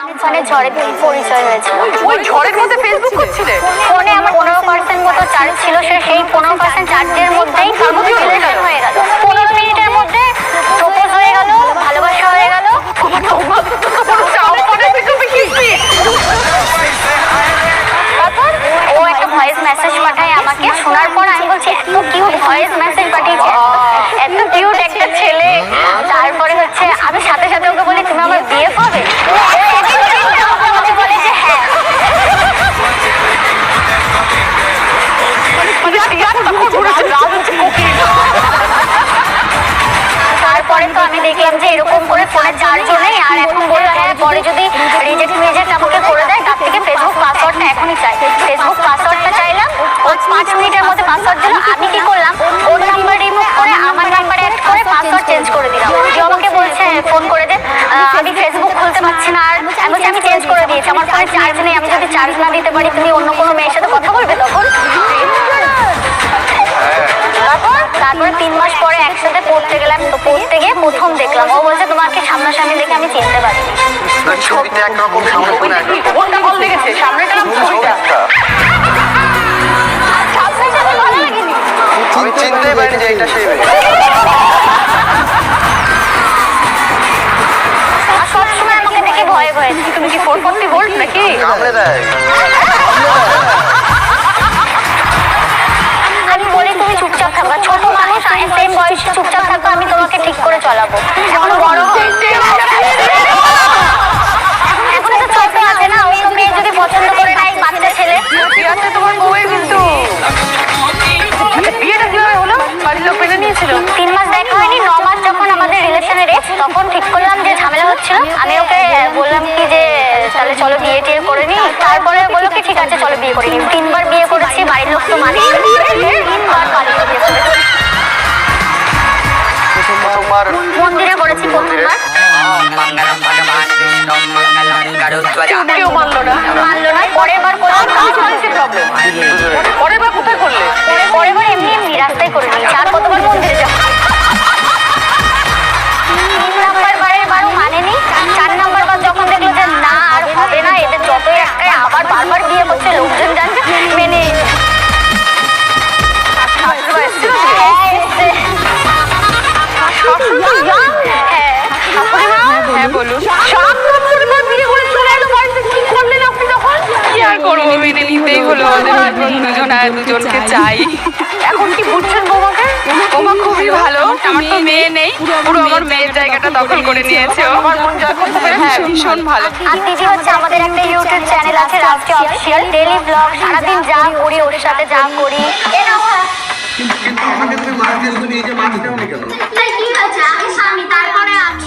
মানে ঝড়ে পরিচয় হয়েছিল। ওই ঝড়ের মধ্যে ফেসবুক করছিলে? ফোনে আমার 15% মতো চার্জ ছিল, সেই 15% চার্জের মধ্যেই রিলেশন হয়ে গেল। 15 মিনিটের মধ্যে প্রপোজ হয়ে গেল, ভালোবাসা হয়ে গেল। তারপর ও একটা ভয়েস মেসেজ পাঠায় আমাকে, শোনার পর আমি বলছি এত কিউট ভয়েস মেসেজ পাঠিয়েছে, এত কিউট একটা ছেলে। তারপরে হচ্ছে আমি সাথে সাথে ওকে বলি তুমি আমার বিয়ে করবে? আমাকে বলে যে হ্যাঁ। তারপরে তো আমি দেখলাম যে এরকম করে ফোনে চার্জও নেই, আর এখন বললো হ্যাঁ পরে যদি রিজেক্ট আমাকে করে দেয় তার থেকে ফেসবুক পাসওয়ার্ডটা এখনই চাই। ফেসবুক পাসওয়ার্ডটা চাইলাম, ও 5 মিনিটের মধ্যে পাসওয়ার্ড দিল। আমি কি করলাম, ওর নাম্বার রিমুভ করে আমার নাম্বারে অ্যাড করে পাসওয়ার্ড চেঞ্জ করে দিলাম। যে আমাকে বলছে ফোন করে দে, আমি ফেসবুক খুলতে পারছি না। আর আমি বলছি আমি চেঞ্জ করে দিয়েছি, আমার ফোনে চার্জ নেই, আমি যদি চার্জ না দিতে পারি তুমি অন্য কোনো মেয়ের সাথে কথা বলবে তখন? তারপরে 3 মাস পরে একসাথে পড়তে গেলাম, তো পড়তে গিয়ে প্রথম দেখলাম। ও বলছে তোমাকে সামনাসামনি দেখে আমি চিনতে পারিনি। ছবিতে একরকম সামনে কোনো একরকম কোনটা ভালো লেগেছে? সামনেটা না ছবিটা? সামনাসামনি ভালো লাগেনি। আমি চিনতেই পারিনি যে এটা সেই মেয়ে। আর সবসময় আমাকে দেখে ভয়ে ভয়ে। তুমি কি 440 ভোল্ট নাকি? কামড়ে দেয়। আমি বলি তুমি চুপচাপ থাকবা, ছোট মানুষ সেম বয়সে চুপচাপ থাকবা, আমি তোমাকে ঠিক করে চলাবো। এখন বড় এখন তো ছোট আছে না, অন্য মেয়ে যদি পছন্দ করে নাই, বাচ্চা ছেলে। ঠিক আছে তোমার বউয়ের কিন্তু বিয়েটা কিভাবে হলো? বাড়ির লোক মেনে নিয়েছিল? 3 মাস দেখা হয়নি, 9 মাস যখন আমাদের রিলেশনের এজ, তখন ঠিক করলাম যে ঝামেলা হচ্ছিল। আমি ওকে বললাম কি যে তাহলে চলো বিয়ে টিয়ে করে নি। তারপরে বললো কি ঠিক আছে চলো বিয়ে করে নি। 3 বার বিয়ে করেছি, বাড়ির লোক তো মানে 3 বার পালিয়ে বিয়ে করেছি। প্রথমবার মন্দিরে করেছি প্রথমবার, কেউ মানলো না? মানলো না। পরের বার করলাম, প্রবলেম। পরের বার কোথায় করলে? পরের বার এমনি এমনি রাস্তায় করে নিয়েছি। আর কতবার মন্দিরে যাবো? 3 নাম্বার বারের বারও মানেনি। 4 নাম্বার বার যখন দেখলো যে না আর হবে না, এদের যতই একটাই আবার বারবার বিয়ে করছে, লোকজন জানছে, মেনে হ্যাঁ বলুন। 7 বছর পর বিয়ে করে চলে এলো বাড়িতে, কি করলেন আপনি তখন? কি আর করবো, মেনে নিতেই হলো। দুজন আর দুজনকে চাই। এখন কি বুঝছেন বৌমাকে? বৌমা খুবই ভালো, আমার তো মেয়ে নেই, পুরো আমার মেয়ের জায়গাটা দখল করে নিয়েছে। আমার মন জয় করতে পেরে ভীষণ ভালো। আর দিদি হচ্ছে আমাদের একটা ইউটিউব চ্যানেল আছে রাষ্ট্রীয় অফিসিয়াল, ডেইলি ব্লগ, সারাদিন যা করি ওর সাথে যা করি। কিন্তু আমাকে তুমি মাছ দিয়ে তুমি এই যে মাছ নেওনি কেন? কি হয়েছে? আগে স্বামী তারপরে আমি।